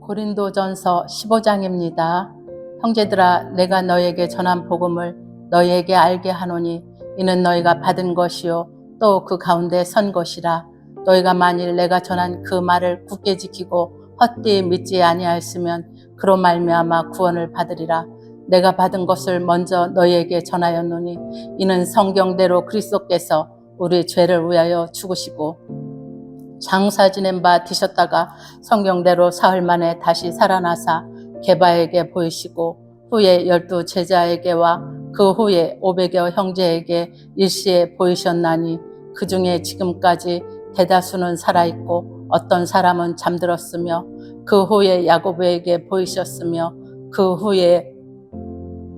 고린도전서 15장입니다. 형제들아, 내가 너에게 전한 복음을 너희에게 알게 하노니 이는 너희가 받은 것이요 또 그 가운데 선 것이라. 너희가 만일 내가 전한 그 말을 굳게 지키고 헛되이 믿지 아니하였으면 그로 말미암아 구원을 받으리라. 내가 받은 것을 먼저 너희에게 전하였노니 이는 성경대로 그리스도께서 우리 죄를 위하여 죽으시고 장사 지낸 바 되셨다가 성경대로 사흘 만에 다시 살아나사 게바에게 보이시고 후에 12 제자에게와 그 후에 500여 형제에게 일시에 보이셨나니 그 중에 지금까지 대다수는 살아있고 어떤 사람은 잠들었으며 그 후에 야고보에게 보이셨으며 그 후에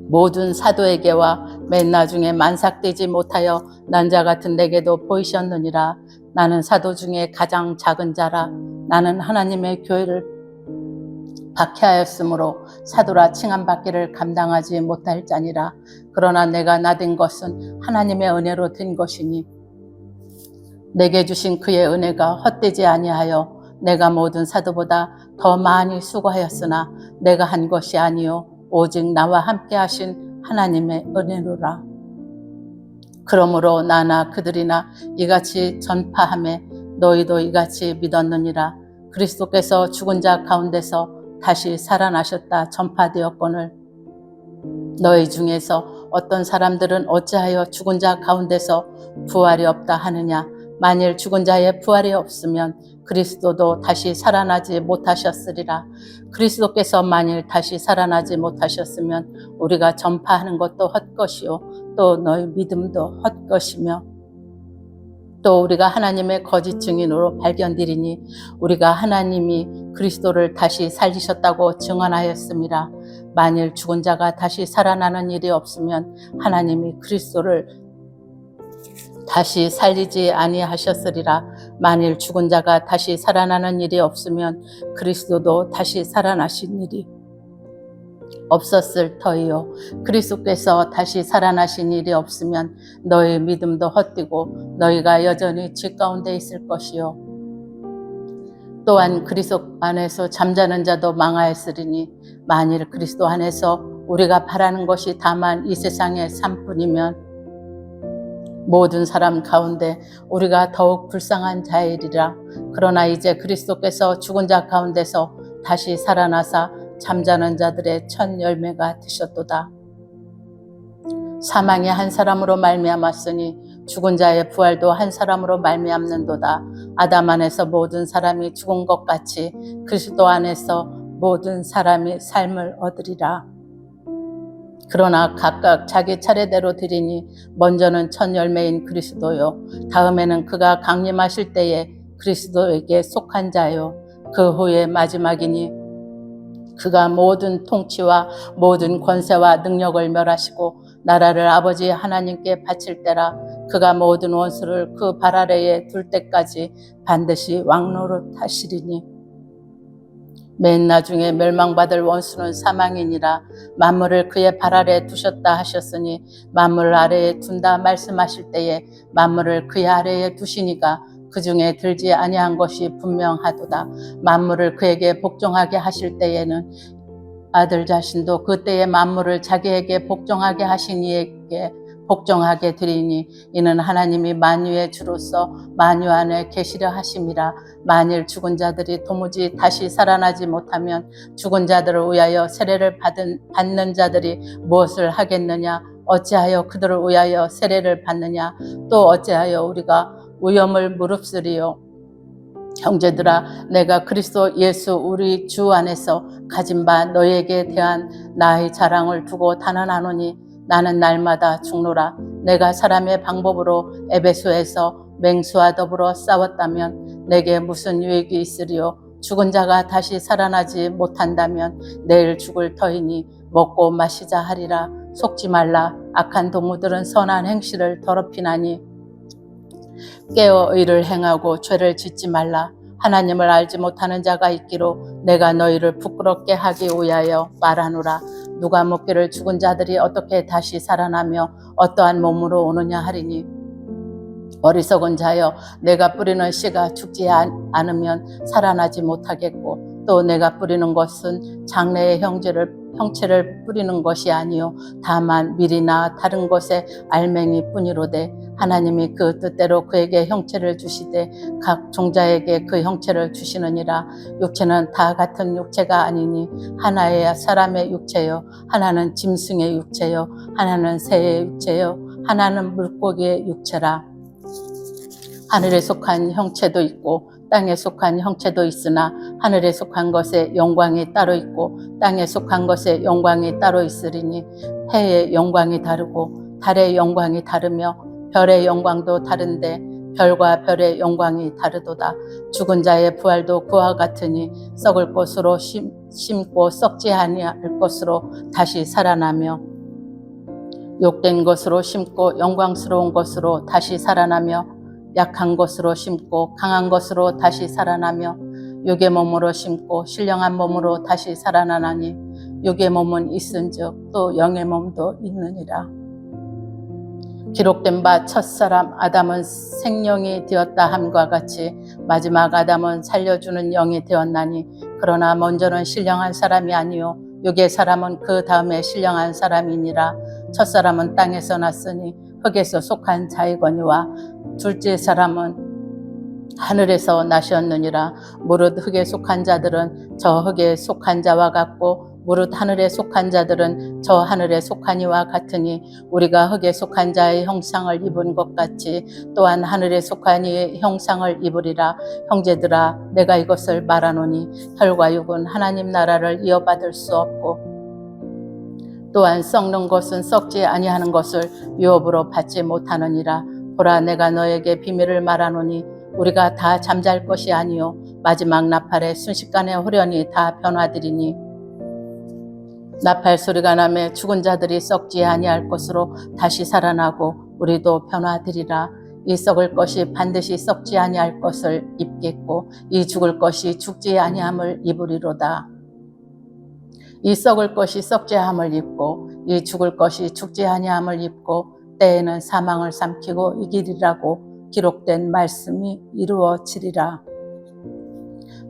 모든 사도에게와 맨 나중에 만삭되지 못하여 난 자 같은 내게도 보이셨느니라. 나는 사도 중에 가장 작은 자라. 나는 하나님의 교회를 박해하였으므로 사도라 칭함받기를 감당하지 못할 자니라. 그러나 내가 나된 것은 하나님의 은혜로 된 것이니 내게 주신 그의 은혜가 헛되지 아니하여 내가 모든 사도보다 더 많이 수고하였으나 내가 한 것이 아니요 오직 나와 함께 하신 하나님의 은혜로라. 그러므로 나나 그들이나 이같이 전파하매 너희도 이같이 믿었느니라. 그리스도께서 죽은 자 가운데서 다시 살아나셨다 전파되었거늘 너희 중에서 어떤 사람들은 어찌하여 죽은 자 가운데서 부활이 없다 하느냐. 만일 죽은 자의 부활이 없으면 그리스도도 다시 살아나지 못하셨으리라. 그리스도께서 만일 다시 살아나지 못하셨으면 우리가 전파하는 것도 헛것이요 또 너희 믿음도 헛것이며 또 우리가 하나님의 거짓 증인으로 발견되리니 우리가 하나님이 그리스도를 다시 살리셨다고 증언하였음이라. 만일 죽은 자가 다시 살아나는 일이 없으면 하나님이 그리스도를 다시 살리지 아니하셨으리라. 만일 죽은 자가 다시 살아나는 일이 없으면 그리스도도 다시 살아나신 일이 없었을 터이요. 그리스도께서 다시 살아나신 일이 없으면 너희 믿음도 헛되고 너희가 여전히 죄 가운데 있을 것이요. 또한 그리스도 안에서 잠자는 자도 망하였으리니 만일 그리스도 안에서 우리가 바라는 것이 다만 이 세상의 삶뿐이면 모든 사람 가운데 우리가 더욱 불쌍한 자이리라. 그러나 이제 그리스도께서 죽은 자 가운데서 다시 살아나사 잠자는 자들의 첫 열매가 되셨도다. 사망이 한 사람으로 말미암았으니 죽은 자의 부활도 한 사람으로 말미암는도다. 아담 안에서 모든 사람이 죽은 것 같이 그리스도 안에서 모든 사람이 삶을 얻으리라. 그러나 각각 자기 차례대로 드리니 먼저는 첫 열매인 그리스도요 다음에는 그가 강림하실 때에 그리스도에게 속한 자요 그 후에 마지막이니 그가 모든 통치와 모든 권세와 능력을 멸하시고 나라를 아버지 하나님께 바칠 때라. 그가 모든 원수를 그 발 아래에 둘 때까지 반드시 왕노릇 하시리니 맨 나중에 멸망받을 원수는 사망이니라. 만물을 그의 발 아래에 두셨다 하셨으니 만물 아래에 둔다 말씀하실 때에 만물을 그의 아래에 두시니가 그 중에 들지 아니한 것이 분명하도다. 만물을 그에게 복종하게 하실 때에는 아들 자신도 그때의 만물을 자기에게 복종하게 하신 이에게 복종하게 드리니 이는 하나님이 만유의 주로서 만유 안에 계시려 하심이라. 만일 죽은 자들이 도무지 다시 살아나지 못하면 죽은 자들을 위하여 세례를 받는 자들이 무엇을 하겠느냐. 어찌하여 그들을 위하여 세례를 받느냐. 또 어찌하여 우리가 위험을 무릅쓰리요. 형제들아, 내가 그리스도 예수 우리 주 안에서 가진 바 너희에게 대한 나의 자랑을 두고 단언하노니 나는 날마다 죽노라. 내가 사람의 방법으로 에베소에서 맹수와 더불어 싸웠다면 내게 무슨 유익이 있으리요. 죽은 자가 다시 살아나지 못한다면 내일 죽을 터이니 먹고 마시자 하리라. 속지 말라. 악한 동무들은 선한 행실을 더럽히나니 깨어 의를 행하고 죄를 짓지 말라. 하나님을 알지 못하는 자가 있기로 내가 너희를 부끄럽게 하기 위하여 말하노라. 누가 묻기를 죽은 자들이 어떻게 다시 살아나며 어떠한 몸으로 오느냐 하리니 어리석은 자여, 내가 뿌리는 씨가 죽지 않으면 살아나지 못하겠고 또 내가 뿌리는 것은 장래의 형체를 뿌리는 것이 아니요 다만 밀이나 다른 것의 알맹이 뿐이로되 하나님이 그 뜻대로 그에게 형체를 주시되 각 종자에게 그 형체를 주시느니라. 육체는 다 같은 육체가 아니니 하나의 사람의 육체요 하나는 짐승의 육체요 하나는 새의 육체요 하나는 물고기의 육체라. 하늘에 속한 형체도 있고 땅에 속한 형체도 있으나 하늘에 속한 것의 영광이 따로 있고 땅에 속한 것의 영광이 따로 있으리니 해의 영광이 다르고 달의 영광이 다르며 별의 영광도 다른데 별과 별의 영광이 다르도다. 죽은 자의 부활도 그와 같으니 썩을 것으로 심고 썩지 아니할 것으로 다시 살아나며 욕된 것으로 심고 영광스러운 것으로 다시 살아나며 약한 것으로 심고 강한 것으로 다시 살아나며 육의 몸으로 심고 신령한 몸으로 다시 살아나나니 육의 몸은 있은즉 또 영의 몸도 있느니라. 기록된 바 첫사람 아담은 생명이 되었다 함과 같이 마지막 아담은 살려주는 영이 되었나니 그러나 먼저는 신령한 사람이 아니요 육의 사람은 그 다음에 신령한 사람이니라. 첫사람은 땅에서 났으니 흙에서 속한 자이거니와 둘째 사람은 하늘에서 나셨느니라. 무릇 흙에 속한 자들은 저 흙에 속한 자와 같고 무릇 하늘에 속한 자들은 저 하늘에 속한 이와 같으니 우리가 흙에 속한 자의 형상을 입은 것 같이 또한 하늘에 속한 이의 형상을 입으리라. 형제들아 내가 이것을 말하노니 혈과 육은 하나님 나라를 이어받을 수 없고 또한 썩는 것은 썩지 아니하는 것을 유업으로 받지 못하느니라. 보라 내가 너에게 비밀을 말하노니 우리가 다 잠잘 것이 아니요 마지막 나팔에 순식간에 후련히 다 변화되리니 나팔 소리가 나매 죽은 자들이 썩지 아니할 것으로 다시 살아나고 우리도 변화되리라. 이 썩을 것이 반드시 썩지 아니할 것을 입겠고 이 죽을 것이 죽지 아니함을 입으리로다. 이 썩을 것이 썩지 아니함을 입고 이 죽을 것이 죽지 아니함을 입고 때에는 사망을 삼키고 이기리라고 기록된 말씀이 이루어지리라.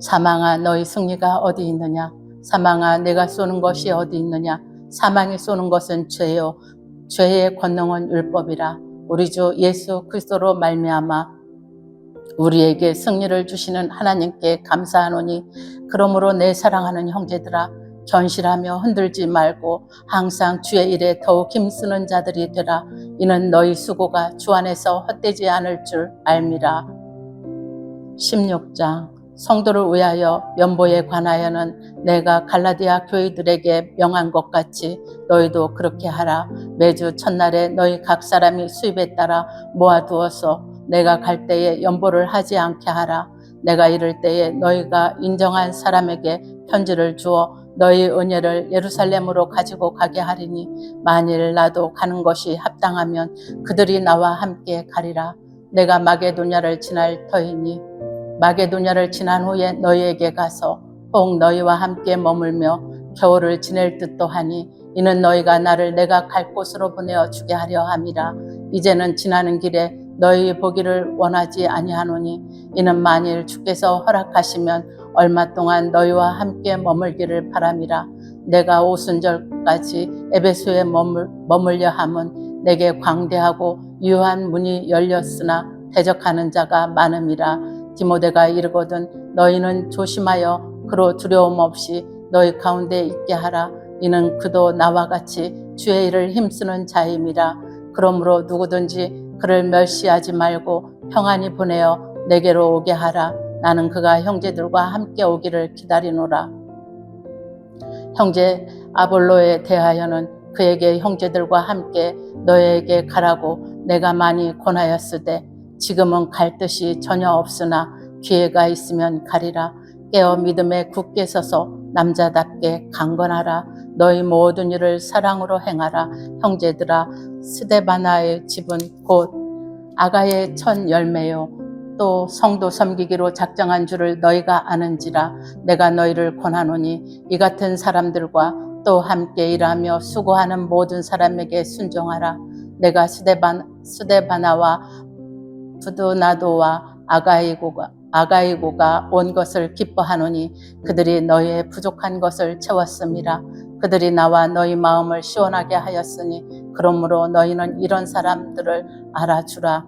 사망아 너희 승리가 어디 있느냐? 사망아 내가 쏘는 것이 어디 있느냐? 사망이 쏘는 것은 죄요 죄의 권능은 율법이라. 우리 주 예수 그리스도로 말미암아 우리에게 승리를 주시는 하나님께 감사하노니 그러므로 내 사랑하는 형제들아 견실하며 흔들지 말고 항상 주의 일에 더욱 힘쓰는 자들이 되라. 이는 너희 수고가 주 안에서 헛되지 않을 줄 알미라. 16장 성도를 위하여 면보에 관하여는 내가 갈라디아 교회들에게 명한 것 같이 너희도 그렇게 하라. 매주 첫날에 너희 각 사람이 수입에 따라 모아두어서 내가 갈 때에 연보를 하지 않게 하라. 내가 이를 때에 너희가 인정한 사람에게 편지를 주어 너희 은혜를 예루살렘으로 가지고 가게 하리니 만일 나도 가는 것이 합당하면 그들이 나와 함께 가리라. 내가 마게도냐를 지날 터이니 마게도냐를 지난 후에 너희에게 가서 혹 너희와 함께 머물며 겨울을 지낼 듯도 하니 이는 너희가 나를 내가 갈 곳으로 보내어 주게 하려 함이라. 이제는 지나는 길에 너희 보기를 원하지 아니하노니 이는 만일 주께서 허락하시면 얼마 동안 너희와 함께 머물기를 바람이라. 내가 오순절까지 에베소에 머물려 함은 내게 광대하고 유한 문이 열렸으나 대적하는 자가 많음이라. 디모데가 이르거든 너희는 조심하여 그로 두려움 없이 너희 가운데 있게 하라. 이는 그도 나와 같이 주의 일을 힘쓰는 자임이라. 그러므로 누구든지 그를 멸시하지 말고 평안히 보내어 내게로 오게 하라. 나는 그가 형제들과 함께 오기를 기다리노라. 형제 아볼로에 대하여는 그에게 형제들과 함께 너희에게 가라고 내가 많이 권하였으되 지금은 갈 뜻이 전혀 없으나 기회가 있으면 가리라. 깨어 믿음에 굳게 서서 남자답게 강건하라. 너희 모든 일을 사랑으로 행하라. 형제들아 스데바나의 집은 곧 아가의 첫 열매요 또 성도 섬기기로 작정한 줄을 너희가 아는지라. 내가 너희를 권하노니 이 같은 사람들과 또 함께 일하며 수고하는 모든 사람에게 순종하라. 내가 스데바나와 부드나도와 아가이고가 온 것을 기뻐하노니 그들이 너희의 부족한 것을 채웠음이라. 그들이 나와 너희 마음을 시원하게 하였으니 그러므로 너희는 이런 사람들을 알아주라.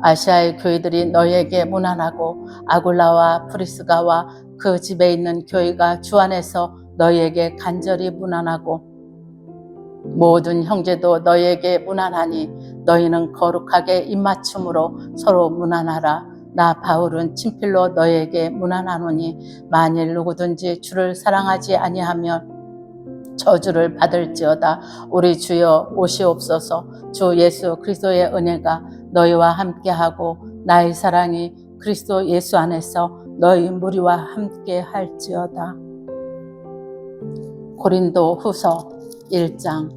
아시아의 교회들이 너희에게 문안하고 아굴라와 프리스가와 그 집에 있는 교회가 주 안에서 너희에게 간절히 문안하고 모든 형제도 너희에게 문안하니 너희는 거룩하게 입맞춤으로 서로 문안하라. 나 바울은 친필로 너희에게 문안하노니 만일 누구든지 주를 사랑하지 아니하면 저주를 받을지어다. 우리 주여 오시옵소서. 주 예수 그리스도의 은혜가 너희와 함께하고 나의 사랑이 그리스도 예수 안에서 너희 무리와 함께 할지어다. 고린도 후서 1장.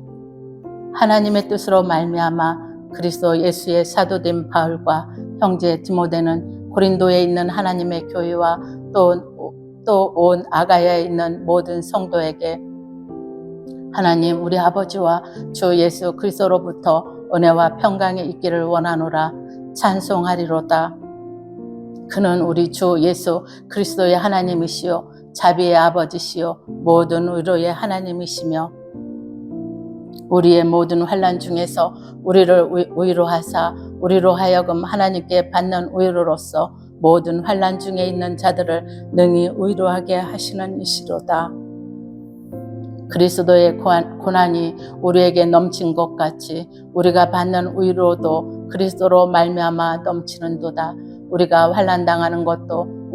하나님의 뜻으로 말미암아 그리스도 예수의 사도된 바울과 형제 디모데는 고린도에 있는 하나님의 교회와 또 온 아가야에 있는 모든 성도에게 하나님 우리 아버지와 주 예수 그리스도로부터 은혜와 평강이 있기를 원하노라. 찬송하리로다. 그는 우리 주 예수 그리스도의 하나님이시요 자비의 아버지시요 모든 위로의 하나님이시며 우리의 모든 환난 중에서 우리를 위로하사 우리로 하여금 하나님께 받는 위로로서 모든 환난 중에 있는 자들을 능히 위로하게 하시는 이시로다. 그리스도의 고난이 우리에게 넘친 것 같이 우리가 받는 위로도 그리스도로 말미암아 넘치는도다. 우리가 환난 당하는 것도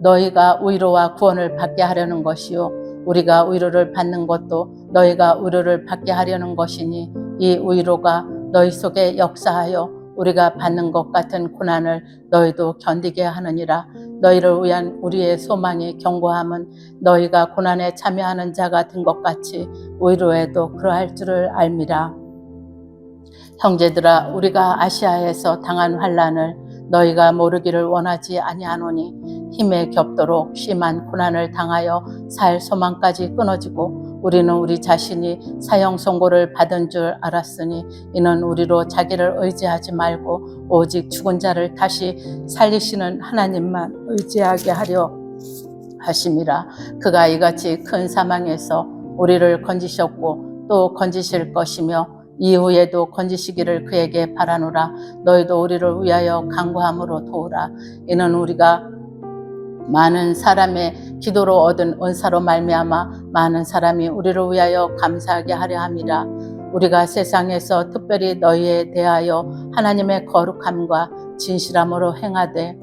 너희가 위로와 구원을 받게 하려는 것이요 우리가 위로를 받는 것도 너희가 위로를 받게 하려는 것이니 이 위로가 너희 속에 역사하여 우리가 받는 것 같은 고난을 너희도 견디게 하느니라. 너희를 위한 우리의 소망이 견고함은 너희가 고난에 참여하는 자가 된 것 같이 위로에도 그러할 줄을 알미라. 형제들아 우리가 아시아에서 당한 환난을 너희가 모르기를 원하지 아니하노니 힘에 겹도록 심한 고난을 당하여 살 소망까지 끊어지고 우리는 우리 자신이 사형 선고를 받은 줄 알았으니 이는 우리로 자기를 의지하지 말고 오직 죽은 자를 다시 살리시는 하나님만 의지하게 하려 하심이라. 그가 이같이 큰 사망에서 우리를 건지셨고 또 건지실 것이며 이후에도 건지시기를 그에게 바라노라. 너희도 우리를 위하여 간구함으로 도우라. 이는 우리가 많은 사람의 기도로 얻은 은사로 말미암아 많은 사람이 우리를 위하여 감사하게 하려 함이라. 우리가 세상에서 특별히 너희에 대하여 하나님의 거룩함과 진실함으로 행하되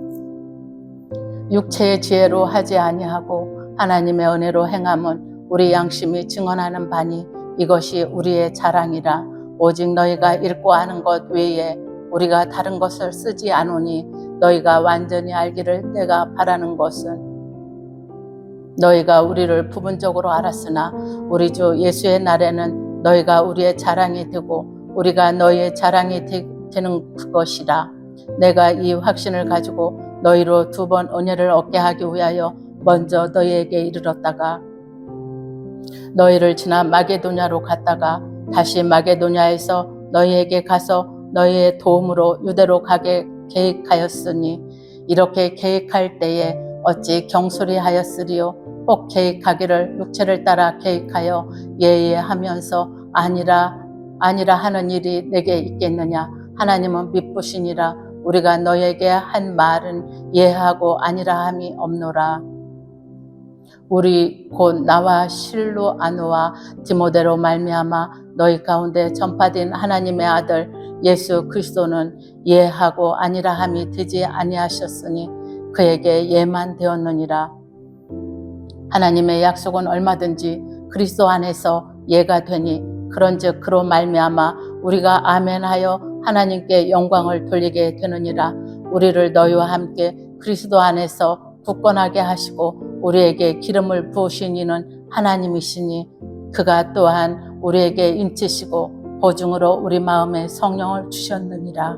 육체의 지혜로 하지 아니하고 하나님의 은혜로 행함은 우리 양심이 증언하는 바니 이것이 우리의 자랑이라. 오직 너희가 읽고 아는 것 외에 우리가 다른 것을 쓰지 않으니 너희가 완전히 알기를 내가 바라는 것은 너희가 우리를 부분적으로 알았으나 우리 주 예수의 날에는 너희가 우리의 자랑이 되고 우리가 너희의 자랑이 되는 그것이라. 내가 이 확신을 가지고 너희로 2번 은혜를 얻게 하기 위하여 먼저 너희에게 이르렀다가 너희를 지나 마게도냐로 갔다가 다시 마게도냐에서 너희에게 가서 너희의 도움으로 유대로 가게 계획하였으니 이렇게 계획할 때에 어찌 경솔히하였으리요. 꼭 계획하기를 육체를 따라 계획하여 예예하면서 아니라 하는 일이 내게 있겠느냐. 하나님은 미쁘시니라. 우리가 너희에게 한 말은 예하고 아니라 함이 없노라. 우리 곧 나와 실로아노와 디모데로 말미암아 너희 가운데 전파된 하나님의 아들 예수 그리스도는 예하고 아니라 함이 되지 아니하셨으니 그에게 예만 되었느니라. 하나님의 약속은 얼마든지 그리스도 안에서 예가 되니 그런즉 그로 말미암아 우리가 아멘하여 하나님께 영광을 돌리게 되느니라. 우리를 너희와 함께 그리스도 안에서 굳건하게 하시고 우리에게 기름을 부으신 이는 하나님이시니 그가 또한 우리에게 인치시고 보증으로 우리 마음에 성령을 주셨느니라.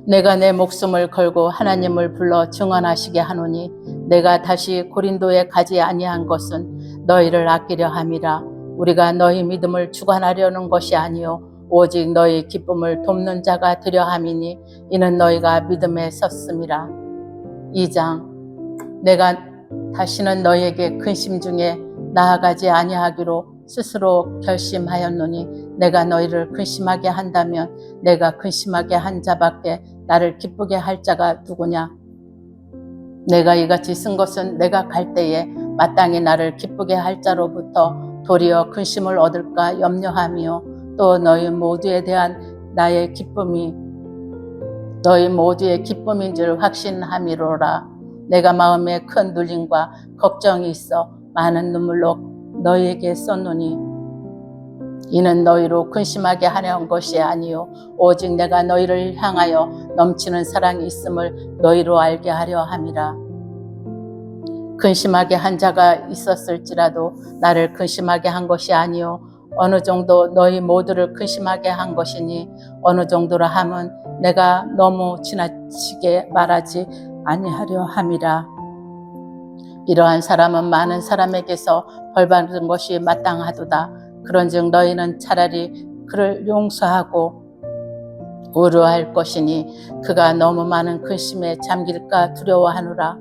내가 내 목숨을 걸고 하나님을 불러 증언하시게 하노니 내가 다시 고린도에 가지 아니한 것은 너희를 아끼려 함이라. 우리가 너희 믿음을 주관하려는 것이 아니요 오직 너희 기쁨을 돕는 자가 되려 함이니 이는 너희가 믿음에 섰음이라. 2장. 내가 다시는 너희에게 근심 중에 나아가지 아니하기로 스스로 결심하였노니 내가 너희를 근심하게 한다면 내가 근심하게 한 자밖에 나를 기쁘게 할 자가 누구냐. 내가 이같이 쓴 것은 내가 갈 때에 마땅히 나를 기쁘게 할 자로부터 도리어 근심을 얻을까 염려함이요 또 너희 모두에 대한 나의 기쁨이 너희 모두의 기쁨인 줄 확신함이로라. 내가 마음에 큰 눌림과 걱정이 있어 많은 눈물로 너희에게 썼노니 이는 너희로 근심하게 하려는 것이 아니요 오직 내가 너희를 향하여 넘치는 사랑이 있음을 너희로 알게 하려 함이라. 근심하게 한 자가 있었을지라도 나를 근심하게 한 것이 아니요 어느 정도 너희 모두를 근심하게 한 것이니 어느 정도라 함은 내가 너무 지나치게 말하지 아니하려 함이라. 이러한 사람은 많은 사람에게서 벌받은 것이 마땅하도다. 그런즉 너희는 차라리 그를 용서하고 위로할 것이니 그가 너무 많은 근심에 잠길까 두려워하노라.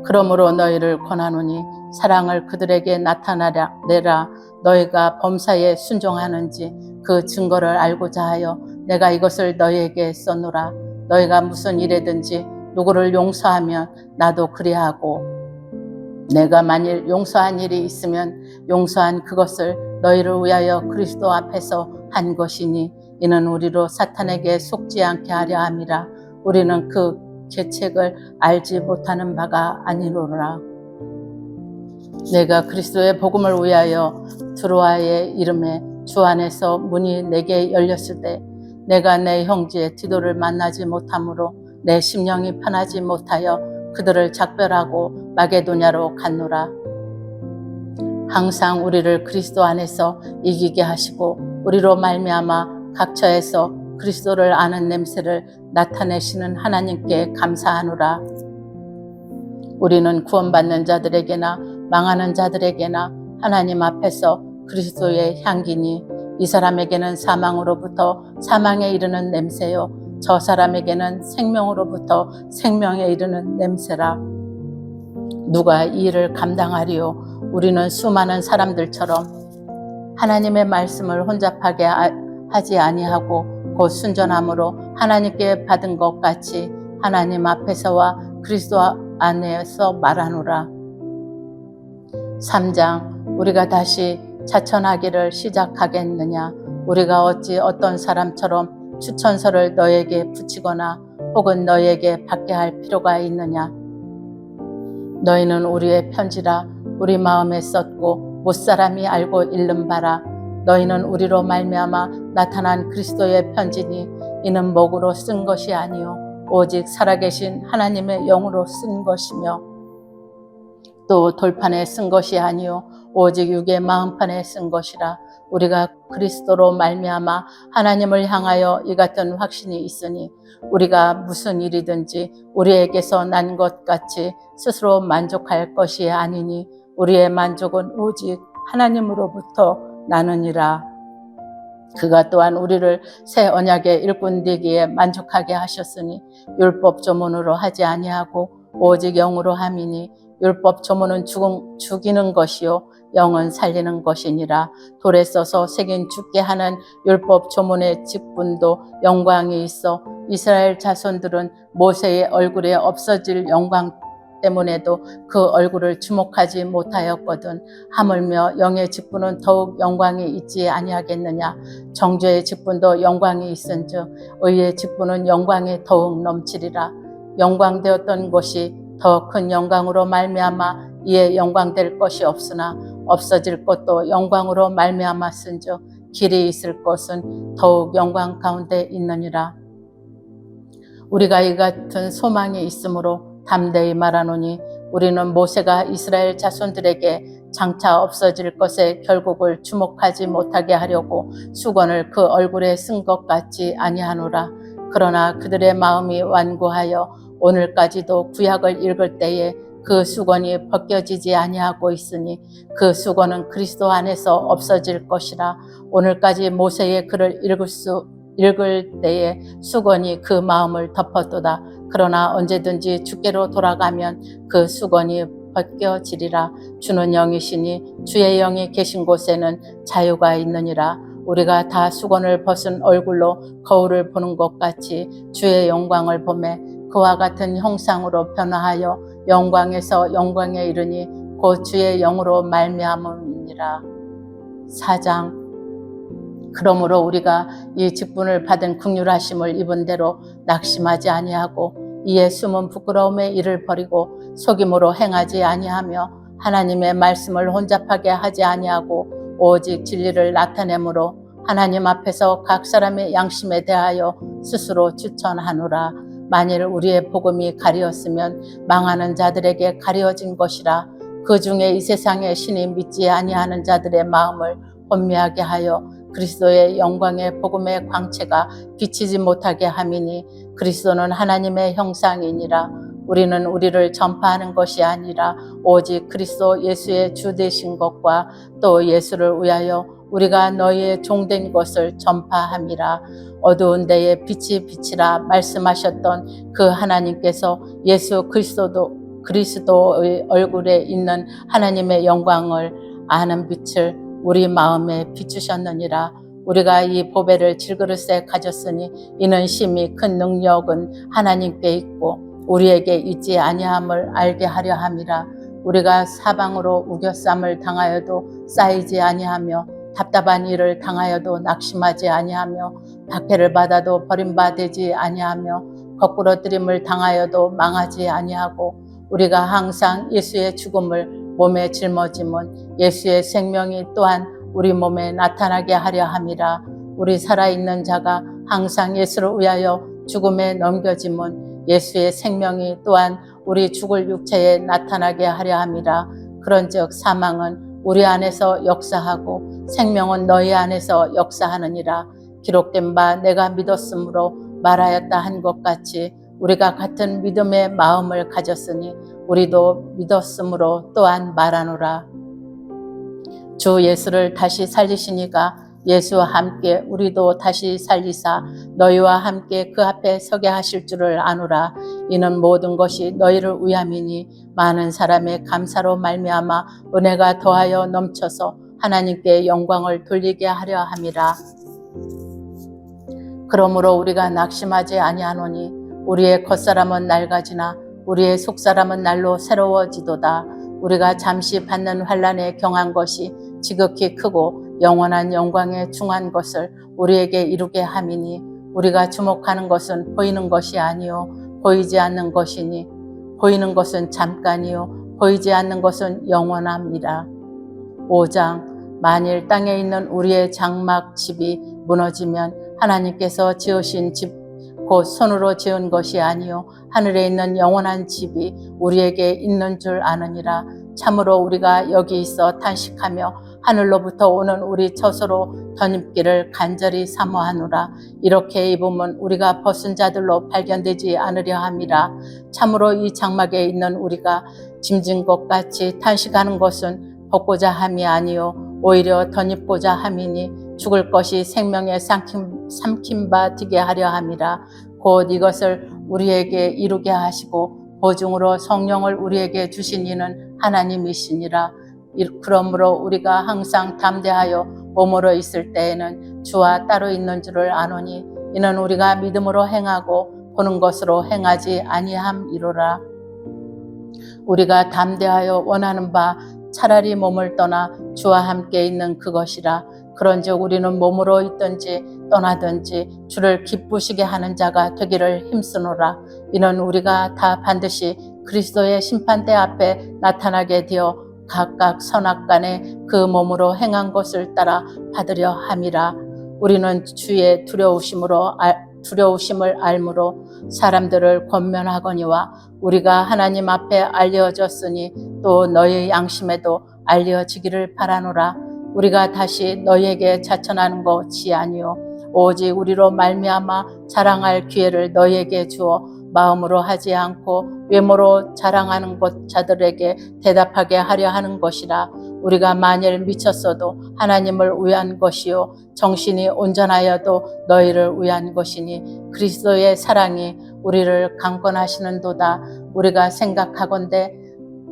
그러므로 너희를 권하노니 사랑을 그들에게 나타내라. 너희가 범사에 순종하는지 그 증거를 알고자 하여 내가 이것을 너희에게 썼노라. 너희가 무슨 일이든지 누구를 용서하면 나도 그리하고 내가 만일 용서한 일이 있으면 용서한 그것을 너희를 위하여 그리스도 앞에서 한 것이니 이는 우리로 사탄에게 속지 않게 하려 함이라. 우리는 그 계책을 알지 못하는 바가 아니로라. 내가 그리스도의 복음을 위하여 드로아의 이름에 주 안에서 문이 내게 열렸을 때 내가 내 형제 디도를 만나지 못하므로 내 심령이 편하지 못하여 그들을 작별하고 마게도냐로 갔노라. 항상 우리를 그리스도 안에서 이기게 하시고 우리로 말미암아 각처에서 그리스도를 아는 냄새를 나타내시는 하나님께 감사하노라. 우리는 구원받는 자들에게나 망하는 자들에게나 하나님 앞에서 그리스도의 향기니 이 사람에게는 사망으로부터 사망에 이르는 냄새요 저 사람에게는 생명으로부터 생명에 이르는 냄새라. 누가 이 일을 감당하리요? 우리는 수많은 사람들처럼 하나님의 말씀을 혼잡하게 하지 아니하고 곧 순전함으로 하나님께 받은 것 같이 하나님 앞에서와 그리스도 안에서 말하노라. 3장. 우리가 다시 자천하기를 시작하겠느냐? 우리가 어찌 어떤 사람처럼 추천서를 너에게 붙이거나 혹은 너에게 받게 할 필요가 있느냐? 너희는 우리의 편지라 우리 마음에 썼고 못사람이 알고 읽는 바라. 너희는 우리로 말미암아 나타난 그리스도의 편지니 이는 목으로 쓴 것이 아니요 오직 살아계신 하나님의 영으로 쓴 것이며 또 돌판에 쓴 것이 아니요 오직 육의 마음판에 쓴 것이라. 우리가 그리스도로 말미암아 하나님을 향하여 이 같은 확신이 있으니 우리가 무슨 일이든지 우리에게서 난 것 같이 스스로 만족할 것이 아니니 우리의 만족은 오직 하나님으로부터 나느니라. 그가 또한 우리를 새 언약의 일꾼 되기에 만족하게 하셨으니 율법 조문으로 하지 아니하고 오직 영으로 함이니 율법 조문은 죽이는 것이요 영은 살리는 것이니라. 돌에 써서 새긴 죽게 하는 율법 조문의 직분도 영광이 있어 이스라엘 자손들은 모세의 얼굴에 없어질 영광 때문에도 그 얼굴을 주목하지 못하였거든. 하물며 영의 직분은 더욱 영광이 있지 아니하겠느냐? 정죄의 직분도 영광이 있은즉 의의 직분은 영광이 더욱 넘치리라. 영광되었던 것이 더 큰 영광으로 말미암아 이에 영광될 것이 없으나 없어질 것도 영광으로 말미암았은즉 길이 있을 것은 더욱 영광 가운데 있느니라. 우리가 이 같은 소망이 있으므로 담대히 말하노니 우리는 모세가 이스라엘 자손들에게 장차 없어질 것에 결국을 주목하지 못하게 하려고 수건을 그 얼굴에 쓴 것 같지 아니하노라. 그러나 그들의 마음이 완고하여 오늘까지도 구약을 읽을 때에 그 수건이 벗겨지지 아니하고 있으니 그 수건은 그리스도 안에서 없어질 것이라. 오늘까지 모세의 글을 읽을 때에 수건이 그 마음을 덮었도다. 그러나 언제든지 주께로 돌아가면 그 수건이 벗겨지리라. 주는 영이시니 주의 영이 계신 곳에는 자유가 있느니라. 우리가 다 수건을 벗은 얼굴로 거울을 보는 것 같이 주의 영광을 보매 그와 같은 형상으로 변화하여 영광에서 영광에 이르니 곧 주의 영으로 말미암음이니라. 4장. 그러므로 우리가 이 직분을 받은 긍휼하심을 입은 대로 낙심하지 아니하고 이에 숨은 부끄러움의 일을 버리고 속임으로 행하지 아니하며 하나님의 말씀을 혼잡하게 하지 아니하고 오직 진리를 나타내므로 하나님 앞에서 각 사람의 양심에 대하여 스스로 추천하노라. 만일 우리의 복음이 가리었으면 망하는 자들에게 가려진 것이라. 그 중에 이 세상의 신이 믿지 아니하는 자들의 마음을 혼미하게 하여 그리스도의 영광의 복음의 광채가 비치지 못하게 함이니 그리스도는 하나님의 형상이니라. 우리는 우리를 전파하는 것이 아니라 오직 그리스도 예수의 주 되신 것과 또 예수를 위하여 우리가 너희의 종된 것을 전파함이라. 어두운 데에 빛이 비치라 말씀하셨던 그 하나님께서 예수 그리스도의 얼굴에 있는 하나님의 영광을 아는 빛을 우리 마음에 비추셨느니라. 우리가 이 보배를 질그릇에 가졌으니 이는 심히 큰 능력은 하나님께 있고 우리에게 있지 아니함을 알게 하려 함이라. 우리가 사방으로 우겨쌈을 당하여도 쌓이지 아니하며 답답한 일을 당하여도 낙심하지 아니하며 박해를 받아도 버림받지 아니하며 거꾸러뜨림을 당하여도 망하지 아니하고 우리가 항상 예수의 죽음을 몸에 짊어짐은 예수의 생명이 또한 우리 몸에 나타나게 하려 함이라. 우리 살아있는 자가 항상 예수를 위하여 죽음에 넘겨짐은 예수의 생명이 또한 우리 죽을 육체에 나타나게 하려 함이라. 그런즉 사망은 우리 안에서 역사하고 생명은 너희 안에서 역사하느니라. 기록된 바 내가 믿었으므로 말하였다 한 것 같이 우리가 같은 믿음의 마음을 가졌으니 우리도 믿었으므로 또한 말하노라. 주 예수를 다시 살리시니가 예수와 함께 우리도 다시 살리사 너희와 함께 그 앞에 서게 하실 줄을 아노라. 이는 모든 것이 너희를 위함이니 많은 사람의 감사로 말미암아 은혜가 더하여 넘쳐서 하나님께 영광을 돌리게 하려 함이라. 그러므로 우리가 낙심하지 아니하노니 우리의 겉사람은 낡아지나 우리의 속사람은 날로 새로워지도다. 우리가 잠시 받는 환난에 경한 것이 지극히 크고 영원한 영광에 중한 것을 우리에게 이루게 함이니 우리가 주목하는 것은 보이는 것이 아니요 보이지 않는 것이니 보이는 것은 잠깐이요 보이지 않는 것은 영원함이라. 5장. 만일 땅에 있는 우리의 장막 집이 무너지면 하나님께서 지으신 집 곧 손으로 지은 것이 아니요 하늘에 있는 영원한 집이 우리에게 있는 줄 아느니라. 참으로 우리가 여기 있어 탄식하며 하늘로부터 오는 우리 처소로 덧입기를 간절히 사모하노라. 이렇게 입으면 우리가 벗은 자들로 발견되지 않으려 함이라. 참으로 이 장막에 있는 우리가 짐진 것 같이 탄식하는 것은 벗고자 함이 아니요 오히려 덧입고자 함이니 죽을 것이 생명에 삼킨 바 되게 하려 함이라. 곧 이것을 우리에게 이루게 하시고 보증으로 성령을 우리에게 주신 이는 하나님이시니라. 그러므로 우리가 항상 담대하여 몸으로 있을 때에는 주와 따로 있는 줄을 아노니 이는 우리가 믿음으로 행하고 보는 것으로 행하지 아니함이로라. 우리가 담대하여 원하는 바 차라리 몸을 떠나 주와 함께 있는 그것이라. 그런즉 우리는 몸으로 있든지 떠나든지 주를 기쁘시게 하는 자가 되기를 힘쓰노라. 이는 우리가 다 반드시 그리스도의 심판대 앞에 나타나게 되어 각각 선악간에 그 몸으로 행한 것을 따라 받으려 함이라. 우리는 주의 두려우심을 알므로 사람들을 권면하거니와 우리가 하나님 앞에 알려졌으니 또 너희 양심에도 알려지기를 바라노라. 우리가 다시 너희에게 자천하는 것이 아니요 오직 우리로 말미암아 자랑할 기회를 너희에게 주어 마음으로 하지 않고 외모로 자랑하는 자들에게 대답하게 하려 하는 것이라. 우리가 만일 미쳤어도 하나님을 위한 것이요 정신이 온전하여도 너희를 위한 것이니 그리스도의 사랑이 우리를 강권하시는도다. 우리가 생각하건대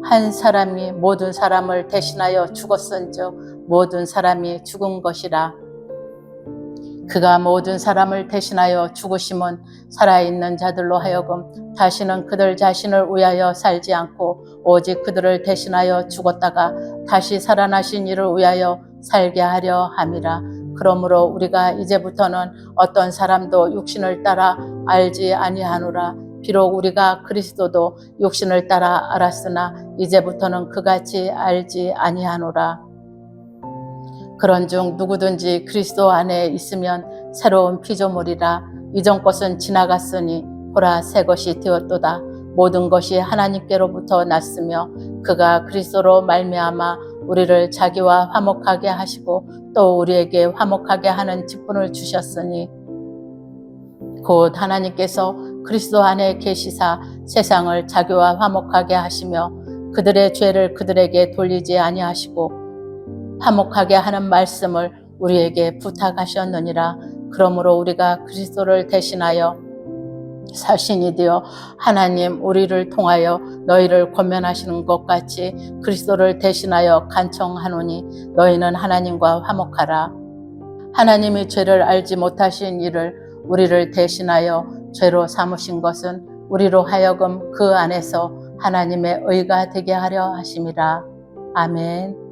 한 사람이 모든 사람을 대신하여 죽었은즉 모든 사람이 죽은 것이라. 그가 모든 사람을 대신하여 죽으심은 살아있는 자들로 하여금 다시는 그들 자신을 위하여 살지 않고 오직 그들을 대신하여 죽었다가 다시 살아나신 이를 위하여 살게 하려 함이라. 그러므로 우리가 이제부터는 어떤 사람도 육신을 따라 알지 아니하노라. 비록 우리가 그리스도도 육신을 따라 알았으나 이제부터는 그같이 알지 아니하노라. 그런즉 누구든지 그리스도 안에 있으면 새로운 피조물이라. 이전 것은 지나갔으니 보라 새 것이 되었도다. 모든 것이 하나님께로부터 났으며 그가 그리스도로 말미암아 우리를 자기와 화목하게 하시고 또 우리에게 화목하게 하는 직분을 주셨으니 곧 하나님께서 그리스도 안에 계시사 세상을 자기와 화목하게 하시며 그들의 죄를 그들에게 돌리지 아니하시고 화목하게 하는 말씀을 우리에게 부탁하셨느니라. 그러므로 우리가 그리스도를 대신하여 사신이 되어 하나님 우리를 통하여 너희를 권면하시는 것 같이 그리스도를 대신하여 간청하노니 너희는 하나님과 화목하라. 하나님이 죄를 알지 못하신 이를 우리를 대신하여 죄로 삼으신 것은 우리로 하여금 그 안에서 하나님의 의가 되게 하려 하심이라. 아멘.